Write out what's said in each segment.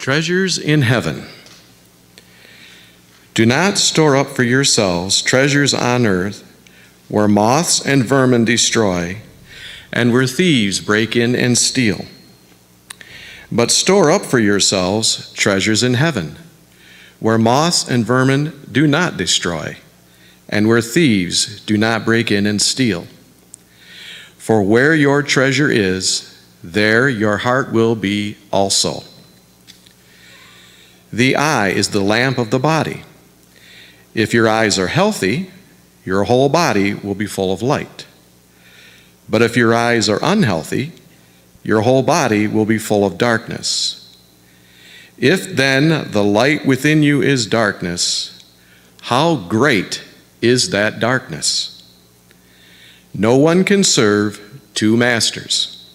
Treasures in heaven. Do not store up for yourselves treasures on earth, where moths and vermin destroy, and where thieves break in and steal. But store up for yourselves treasures in heaven, where moths and vermin do not destroy, and where thieves do not break in and steal. For where your treasure is, there your heart will be also. The eye is the lamp of the body. If your eyes are healthy, your whole body will be full of light. But if your eyes are unhealthy, your whole body will be full of darkness. If then the light within you is darkness, how great is that darkness? No one can serve two masters.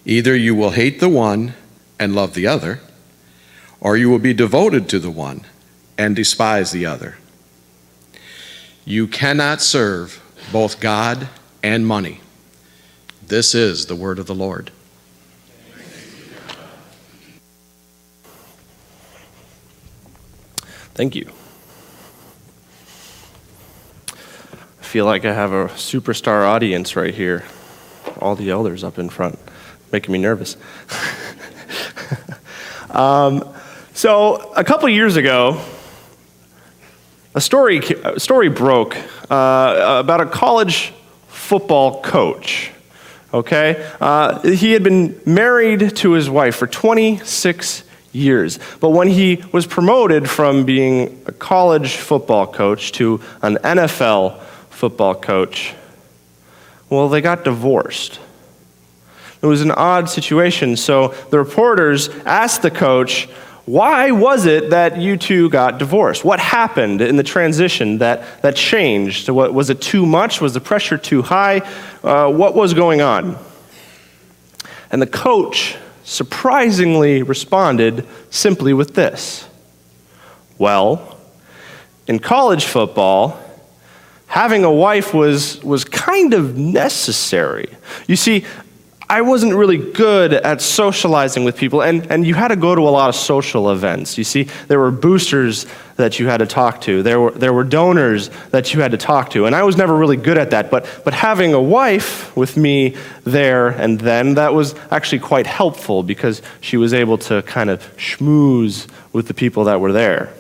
Either you will hate the one and love the other, or you will be devoted to the one and despise the other. You cannot serve both God and money. This is the word of the Lord. Thank you. I feel like I have a superstar audience right here. All the elders up in front, making me nervous. So a couple years ago, a story broke about a college football coach. Okay, he had been married to his wife for 26 years, but when he was promoted from being a college football coach to an NFL football coach, well, they got divorced. It was an odd situation, so the reporters asked the coach, why was it that you two got divorced? What happened in the transition that changed? Was it too much? Was the pressure too high? What was going on? And the coach surprisingly responded simply with this. Well, in college football, having a wife was kind of necessary. You see, I wasn't really good at socializing with people, and you had to go to a lot of social events. You see, there were boosters that you had to talk to. There were donors that you had to talk to, and I was never really good at that. But having a wife with me there and then, that was actually quite helpful because she was able to kind of schmooze with the people that were there.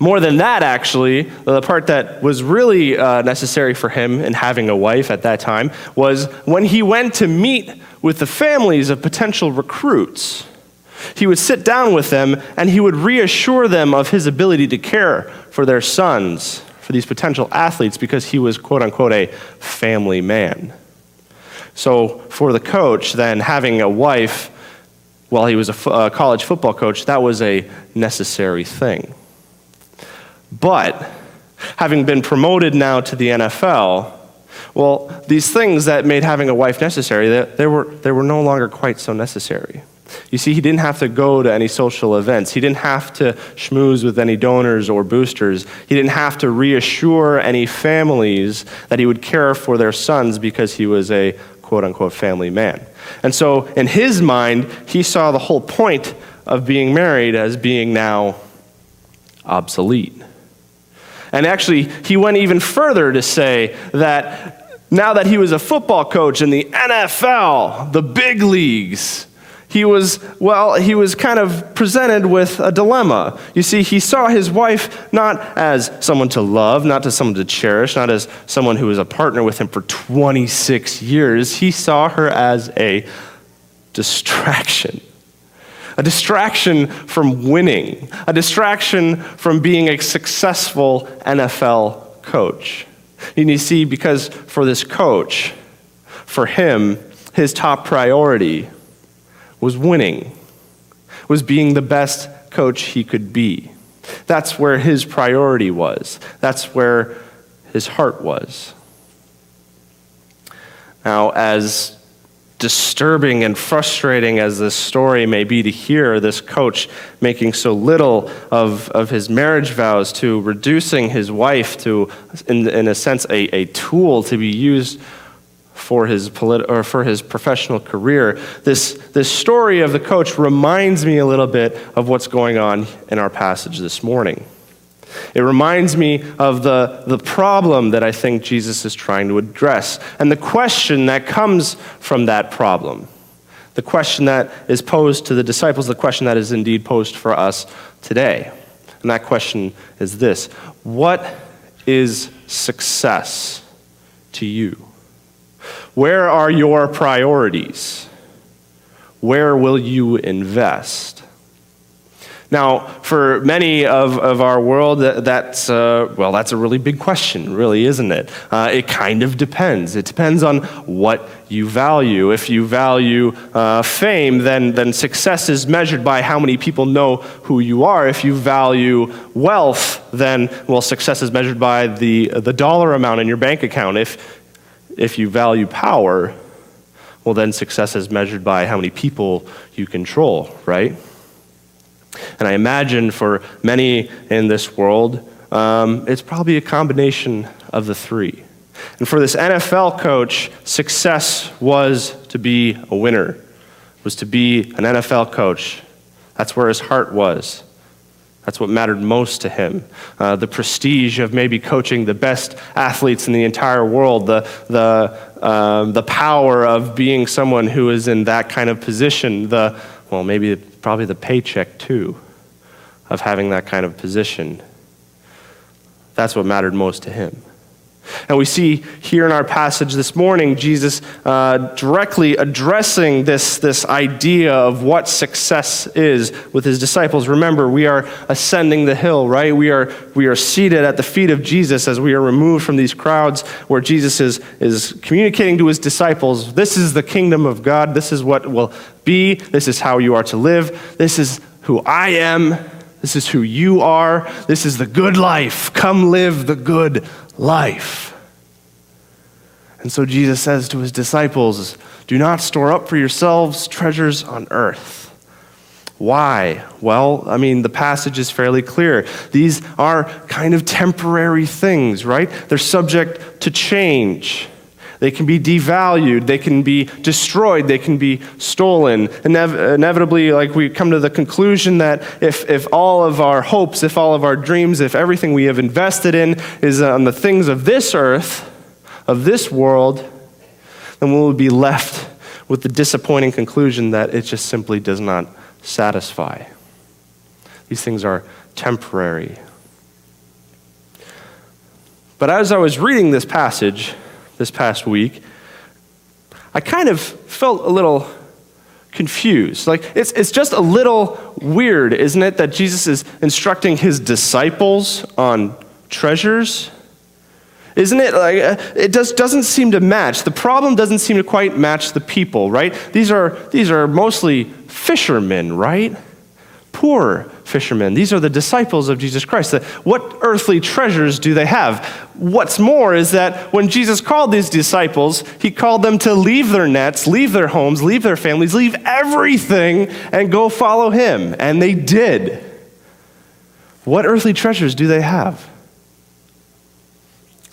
More than that, actually, the part that was really necessary for him in having a wife at that time was when he went to meet with the families of potential recruits. He would sit down with them and he would reassure them of his ability to care for their sons, for these potential athletes, because he was, quote unquote, a family man. So for the coach, then, having a wife while he was a college football coach, that was a necessary thing. But having been promoted now to the NFL, well, these things that made having a wife necessary, they were no longer quite so necessary. You see, he didn't have to go to any social events. He didn't have to schmooze with any donors or boosters. He didn't have to reassure any families that he would care for their sons because he was a quote-unquote family man. And so in his mind, he saw the whole point of being married as being now obsolete. And actually, he went even further to say that now that he was a football coach in the NFL, the big leagues, he was kind of presented with a dilemma. You see, he saw his wife not as someone to love, not as someone to cherish, not as someone who was a partner with him for 26 years. He saw her as a distraction. A distraction from winning, a distraction from being a successful NFL coach. And you see, because for this coach, for him, his top priority was winning, was being the best coach he could be. That's where his priority was. That's where his heart was. Now, as disturbing and frustrating as this story may be to hear, this coach making so little of his marriage vows, to reducing his wife to, in a sense, a tool to be used for his professional career, this story of the coach reminds me a little bit of what's going on in our passage this morning. It reminds me of the problem that I think Jesus is trying to address, and the question that comes from that problem. The question that is posed to the disciples, the question that is indeed posed for us today. And that question is this: what is success to you? Where are your priorities? Where will you invest? Now, for many of our world, that's a really big question, really, isn't it? It kind of depends. It depends on what you value. If you value fame, then success is measured by how many people know who you are. If you value wealth, then, success is measured by the dollar amount in your bank account. If you value power, then success is measured by how many people you control, right? And I imagine for many in this world, it's probably a combination of the three. And for this NFL coach, success was to be a winner, was to be an NFL coach. That's where his heart was. That's what mattered most to him. The prestige of maybe coaching the best athletes in the entire world, the power of being someone who is in that kind of position, probably the paycheck too, of having that kind of position. That's what mattered most to him. And we see here in our passage this morning, Jesus directly addressing this idea of what success is with his disciples. Remember, we are ascending the hill, right? We are seated at the feet of Jesus as we are removed from these crowds where Jesus is communicating to his disciples, this is the kingdom of God, this is what will be, this is how you are to live, this is who I am, this is who you are, this is the good life, come live the good life. And so Jesus says to his disciples, do not store up for yourselves treasures on earth. Why? Well, the passage is fairly clear. These are kind of temporary things, right? They're subject to change. They can be devalued, they can be destroyed, they can be stolen. Inevitably, we come to the conclusion that if all of our hopes, if all of our dreams, if everything we have invested in is on the things of this earth, of this world, then we'll be left with the disappointing conclusion that it just simply does not satisfy. These things are temporary. But as I was reading this passage this past week, I kind of felt a little confused. It's just a little weird, isn't it, that Jesus is instructing his disciples on treasures? Isn't it it just doesn't seem to match. The problem doesn't seem to quite match the people, right? These are mostly fishermen, right? Poor fishermen. These are the disciples of Jesus Christ. What earthly treasures do they have? What's more is that when Jesus called these disciples, he called them to leave their nets, leave their homes, leave their families, leave everything, and go follow him. And they did. What earthly treasures do they have?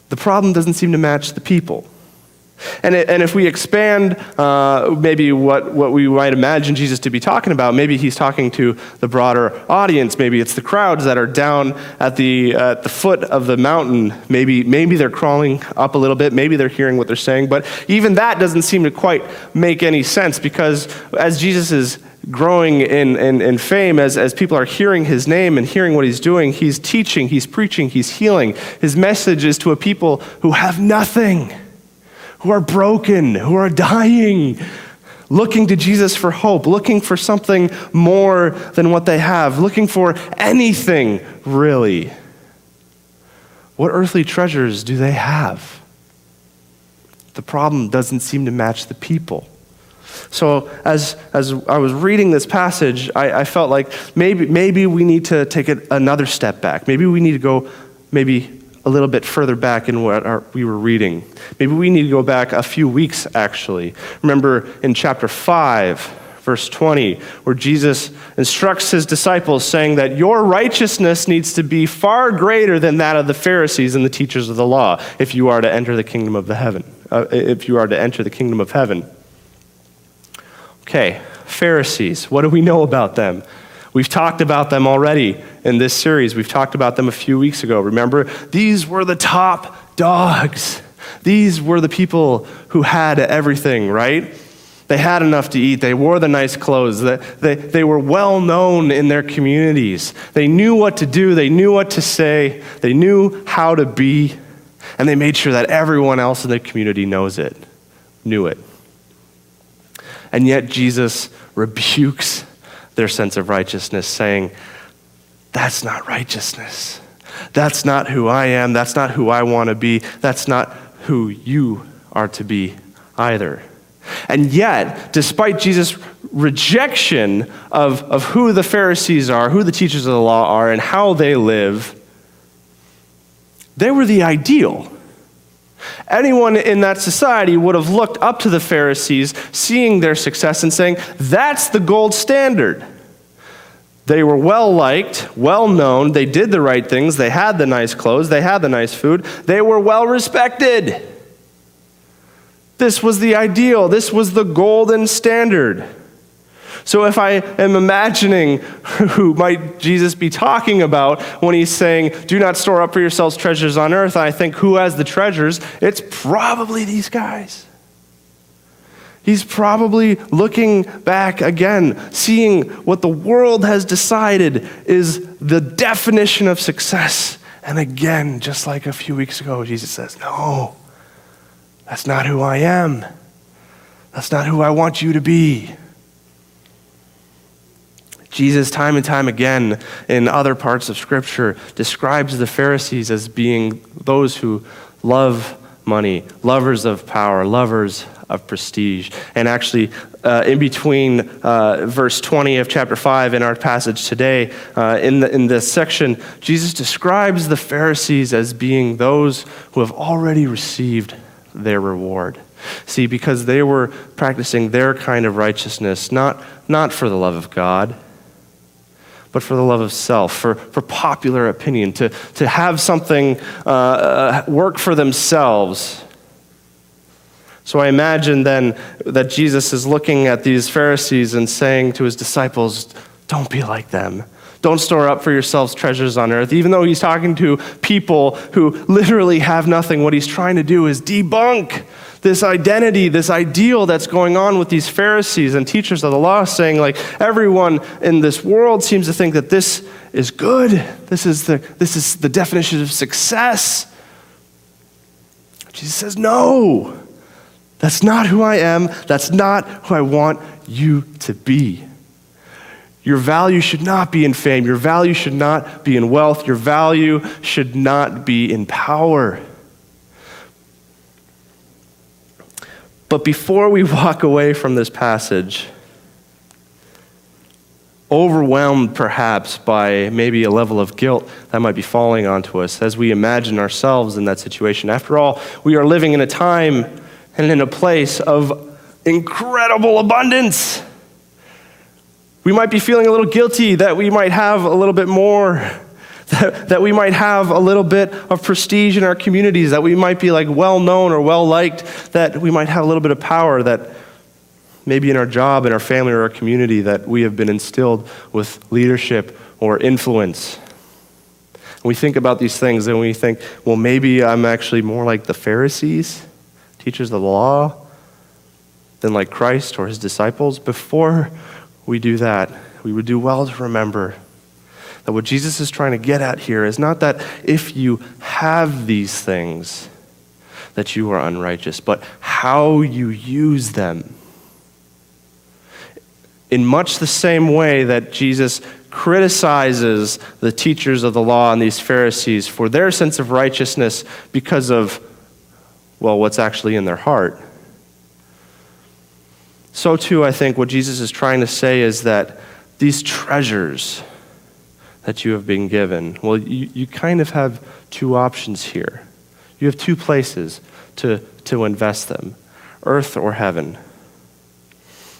The problem doesn't seem to match the people. And if we expand maybe what we might imagine Jesus to be talking about, maybe he's talking to the broader audience. Maybe it's the crowds that are down at the foot of the mountain. Maybe they're crawling up a little bit. Maybe they're hearing what they're saying. But even that doesn't seem to quite make any sense, because as Jesus is growing in fame, as people are hearing his name and hearing what he's doing, he's teaching, he's preaching, he's healing. His message is to a people who have nothing, who are broken, who are dying, looking to Jesus for hope, looking for something more than what they have, looking for anything, really. What earthly treasures do they have? The problem doesn't seem to match the people. So as I was reading this passage, I felt like maybe we need to take it another step back. Maybe we need to go a little bit further back in what we were reading. Maybe we need to go back a few weeks, actually. Remember in chapter 5, verse 20, where Jesus instructs his disciples saying that your righteousness needs to be far greater than that of the Pharisees and the teachers of the law if you are to enter the kingdom of heaven. if you are to enter the kingdom of heaven. Okay, Pharisees, what do we know about them? We've talked about them already in this series. We've talked about them a few weeks ago. Remember, these were the top dogs. These were the people who had everything, right? They had enough to eat. They wore the nice clothes. They were well known in their communities. They knew what to do. They knew what to say. They knew how to be. And they made sure that everyone else in the community knew it. And yet Jesus rebukes their sense of righteousness, saying, that's not righteousness. That's not who I am. That's not who I want to be. That's not who you are to be either. And yet, despite Jesus' rejection of who the Pharisees are, who the teachers of the law are, and how they live, they were the ideal. Anyone in that society would have looked up to the Pharisees, seeing their success and saying, that's the gold standard. They were well-liked, well-known, they did the right things, they had the nice clothes, they had the nice food, they were well-respected. This was the ideal, this was the golden standard. So if I am imagining who might Jesus be talking about when he's saying, do not store up for yourselves treasures on earth, I think who has the treasures? It's probably these guys. He's probably looking back again, seeing what the world has decided is the definition of success. And again, just like a few weeks ago, Jesus says, no, that's not who I am. That's not who I want you to be. Jesus, time and time again, in other parts of Scripture, describes the Pharisees as being those who love money, lovers of power, lovers of prestige. And actually, in between verse 20 of chapter 5 in our passage today, in this section, Jesus describes the Pharisees as being those who have already received their reward. See, because they were practicing their kind of righteousness, not for the love of God, but for the love of self, for popular opinion, to have something work for themselves. So I imagine then that Jesus is looking at these Pharisees and saying to his disciples, don't be like them. Don't store up for yourselves treasures on earth. Even though he's talking to people who literally have nothing, what he's trying to do is debunk this identity, this ideal that's going on with these Pharisees and teachers of the law, saying like everyone in this world seems to think that this is good. This is the definition of success. Jesus says, no, that's not who I am. That's not who I want you to be. Your value should not be in fame. Your value should not be in wealth. Your value should not be in power. But before we walk away from this passage, overwhelmed perhaps by maybe a level of guilt that might be falling onto us as we imagine ourselves in that situation. After all, we are living in a time and in a place of incredible abundance. We might be feeling a little guilty that we might have a little bit more, that we might have a little bit of prestige in our communities, that we might be like well-known or well-liked, that we might have a little bit of power, that maybe in our job, in our family, or our community, that we have been instilled with leadership or influence. And we think about these things and we think, well, maybe I'm actually more like the Pharisees, teachers of the law, than like Christ or his disciples. Before we do that, we would do well to remember that what Jesus is trying to get at here is not that if you have these things that you are unrighteous, but how you use them. In much the same way that Jesus criticizes the teachers of the law and these Pharisees for their sense of righteousness because of, well, what's actually in their heart. So too, I think what Jesus is trying to say is that these treasures that you have been given, well, you kind of have two options here. You have two places to invest them, earth or heaven.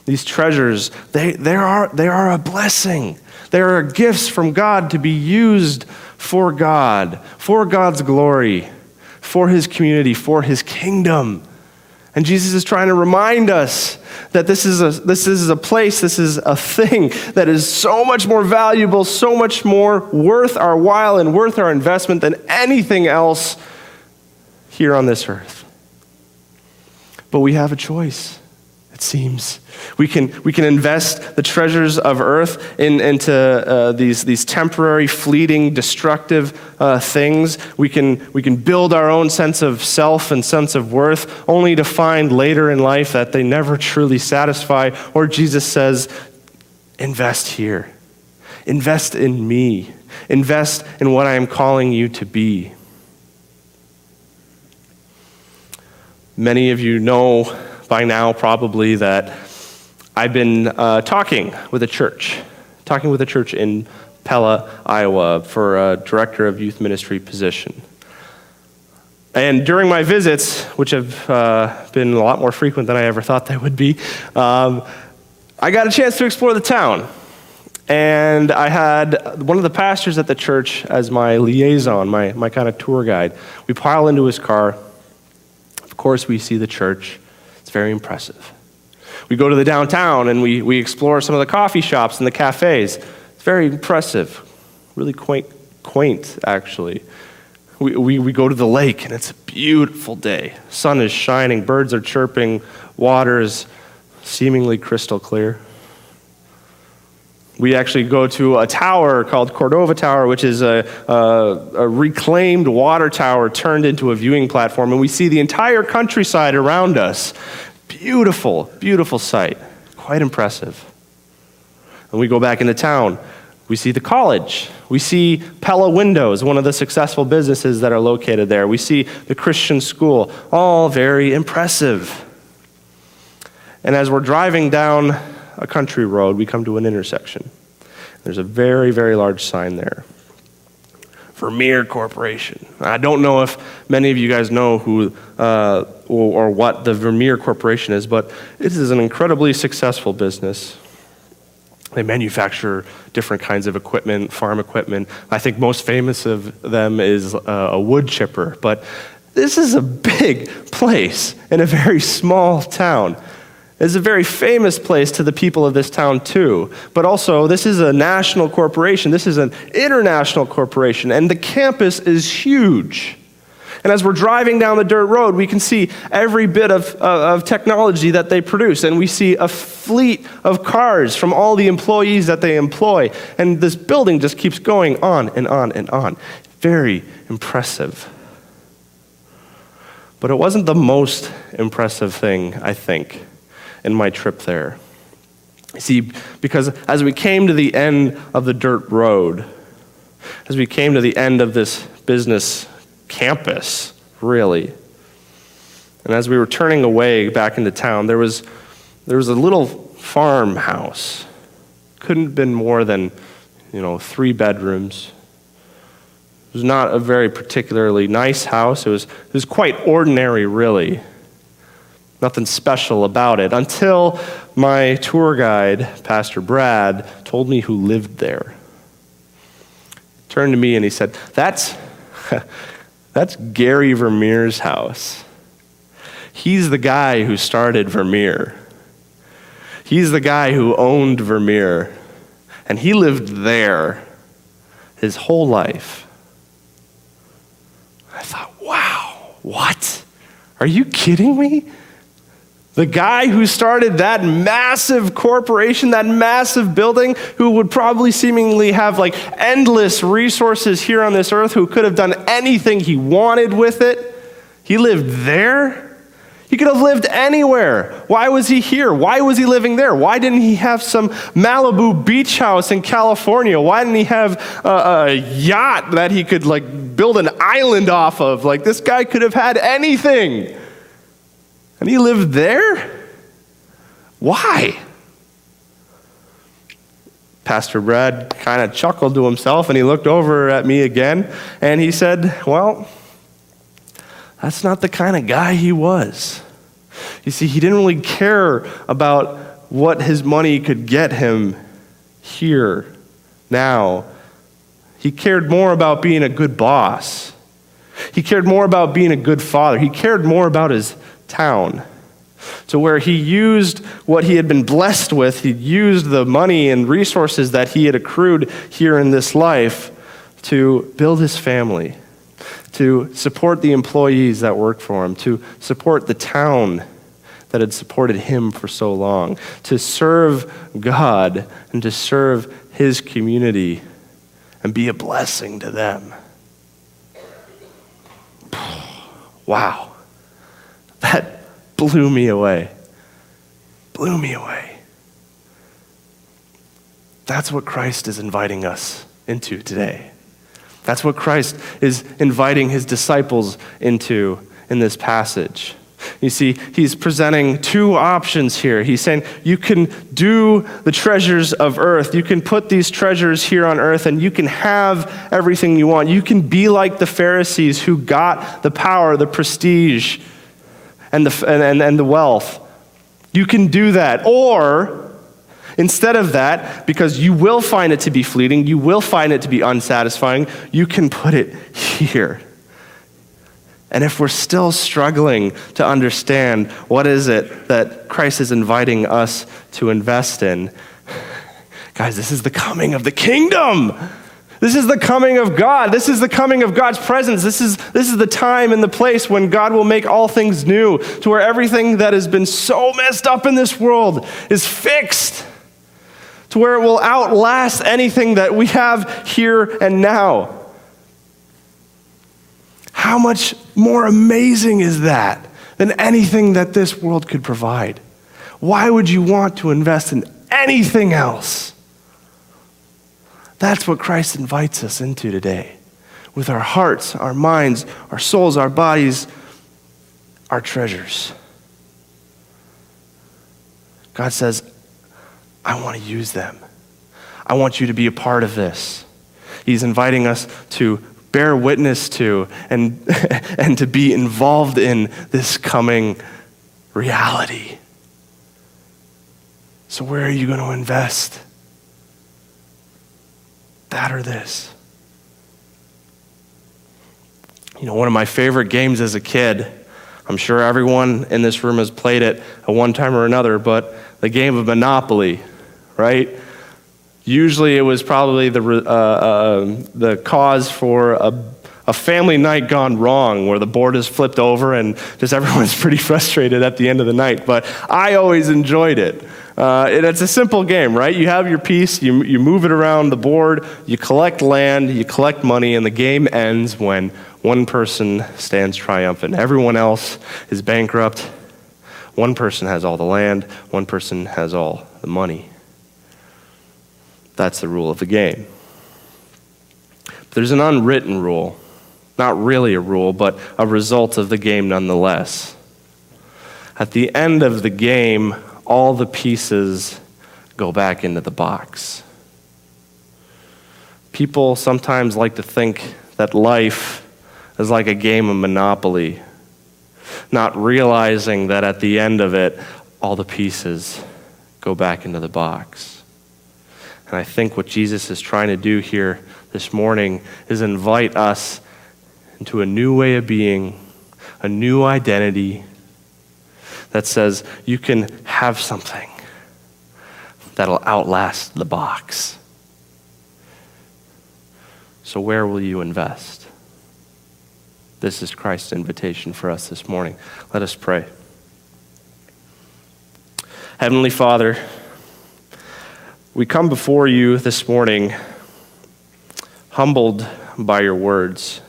These treasures, they are a blessing. They are gifts from God to be used for God, for God's glory, for his community, for his kingdom. And Jesus is trying to remind us that this is a place, this is a thing that is so much more valuable, so much more worth our while and worth our investment than anything else here on this earth. But we have a choice, it seems. We can invest the treasures of earth into these temporary, fleeting, destructive things. We can build our own sense of self and sense of worth, only to find later in life that they never truly satisfy. Or Jesus says, invest here. Invest in me. Invest in what I am calling you to be. Many of you know by now probably that I've been talking with a church in Pella, Iowa, for a director of youth ministry position. And during my visits, which have been a lot more frequent than I ever thought they would be, I got a chance to explore the town. And I had one of the pastors at the church as my liaison, my kind of tour guide. We pile into his car. Of course, we see the church. It's very impressive. We go to the downtown and we explore some of the coffee shops and the cafes. It's very impressive, really quaint actually. We go to the lake and it's a beautiful day. Sun is shining, birds are chirping, water is seemingly crystal clear. We actually go to a tower called Cordova Tower, which is a reclaimed water tower turned into a viewing platform, and we see the entire countryside around us. Beautiful, beautiful sight. Quite impressive. And we go back into town. We see the college. We see Pella Windows, one of the successful businesses that are located there. We see the Christian school. All very impressive. And as we're driving down a country road, we come to an intersection. There's a very, very large sign there. Vermeer Corporation. I don't know if many of you guys know who or what the Vermeer Corporation is, but it is an incredibly successful business. They manufacture different kinds of equipment, farm equipment. I think most famous of them is a wood chipper, but this is a big place in a very small town. It's a very famous place to the people of this town too. But also, this is a national corporation. This is an international corporation, and the campus is huge. And as we're driving down the dirt road, we can see every bit of technology that they produce, and we see a fleet of cars from all the employees that they employ. And this building just keeps going on and on and on. Very impressive. But it wasn't the most impressive thing, I think, in my trip there. See, because as we came to the end of the dirt road, as we came to the end of this business campus, really, and as we were turning away back into town, there was a little farmhouse. Couldn't have been more than, 3 bedrooms. It was not a very particularly nice house. It was quite ordinary, really. Nothing special about it, until my tour guide, Pastor Brad, told me who lived there. He turned to me and he said, that's Gary Vermeer's house. He's the guy who started Vermeer. He's the guy who owned Vermeer. And he lived there his whole life. I thought, wow, what? Are you kidding me? The guy who started that massive corporation, that massive building, who would probably seemingly have endless resources here on this earth, who could have done anything he wanted with it, he lived there? He could have lived anywhere. Why was he here? Why was he living there? Why didn't he have some Malibu beach house in California? Why didn't he have a yacht that he could build an island off of? This guy could have had anything. And he lived there? Why? Pastor Brad kind of chuckled to himself, and he looked over at me again, and he said, well, that's not the kind of guy he was. You see, he didn't really care about what his money could get him here, now. He cared more about being a good boss. He cared more about being a good father. He cared more about his town. to where he used what he had been blessed with, he used the money and resources that he had accrued here in this life to build his family, to support the employees that worked for him, to support the town that had supported him for so long, to serve God and to serve his community and be a blessing to them. Wow. That blew me away. Blew me away. That's what Christ is inviting us into today. That's what Christ is inviting his disciples into in this passage. You see, he's presenting two options here. He's saying you can do the treasures of earth. You can put these treasures here on earth and you can have everything you want. You can be like the Pharisees who got the power, the prestige, and the wealth. You can do that. Or instead of that, because you will find it to be fleeting, you will find it to be unsatisfying, you can put it here. And if we're still struggling to understand what is it that Christ is inviting us to invest in, guys, this is the coming of the kingdom. This is the coming of God. This is the coming of God's presence. This is the time and the place when God will make all things new, to where everything that has been so messed up in this world is fixed, to where it will outlast anything that we have here and now. How much more amazing is that than anything that this world could provide? Why would you want to invest in anything else? That's what Christ invites us into today. With our hearts, our minds, our souls, our bodies, our treasures. God says, I want to use them. I want you to be a part of this. He's inviting us to bear witness to and to be involved in this coming reality. So where are you going to invest? That or this? You know, one of my favorite games as a kid, I'm sure everyone in this room has played it at one time or another, but the game of Monopoly, right? Usually it was probably the cause for a family night gone wrong, where the board is flipped over and just everyone's pretty frustrated at the end of the night. But I always enjoyed it. It's a simple game, right? You have your piece, you move it around the board, you collect land, you collect money, and the game ends when one person stands triumphant. Everyone else is bankrupt. One person has all the land, one person has all the money. That's the rule of the game. But there's an unwritten rule. Not really a rule, but a result of the game nonetheless. At the end of the game, all the pieces go back into the box. People sometimes like to think that life is like a game of Monopoly, not realizing that at the end of it, all the pieces go back into the box. And I think what Jesus is trying to do here this morning is invite us into a new way of being, a new identity that says you can have something that'll outlast the box. So where will you invest? This is Christ's invitation for us this morning. Let us pray. Heavenly Father, we come before you this morning humbled by your words,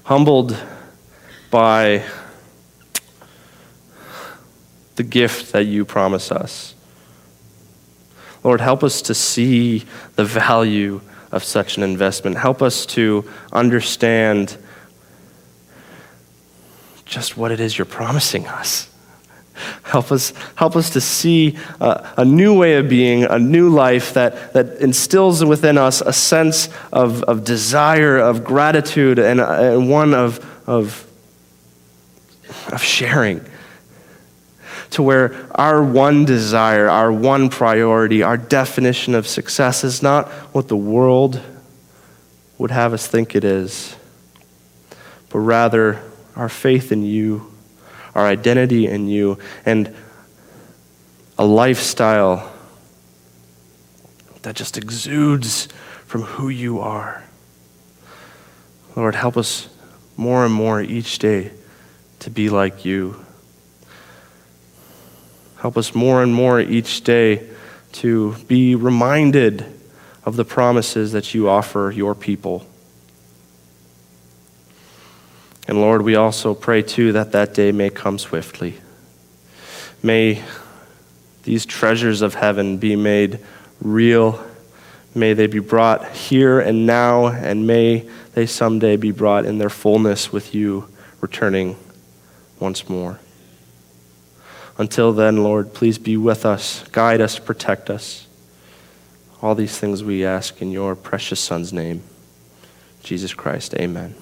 humbled by the gift that you promise us. Lord, help us to see the value of such an investment. Help us to understand just what it is you're promising us. Help us to see a new way of being, a new life that instills within us a sense of desire, of gratitude, and one of sharing. To where our one desire, our one priority, our definition of success is not what the world would have us think it is, but rather our faith in you, our identity in you, and a lifestyle that just exudes from who you are. Lord, help us more and more each day to be like you. Help us more and more each day to be reminded of the promises that you offer your people. And Lord, we also pray too that that day may come swiftly. May these treasures of heaven be made real. May they be brought here and now, and may they someday be brought in their fullness with you returning once more. Until then, Lord, please be with us, guide us, protect us. All these things we ask in your precious Son's name, Jesus Christ. Amen.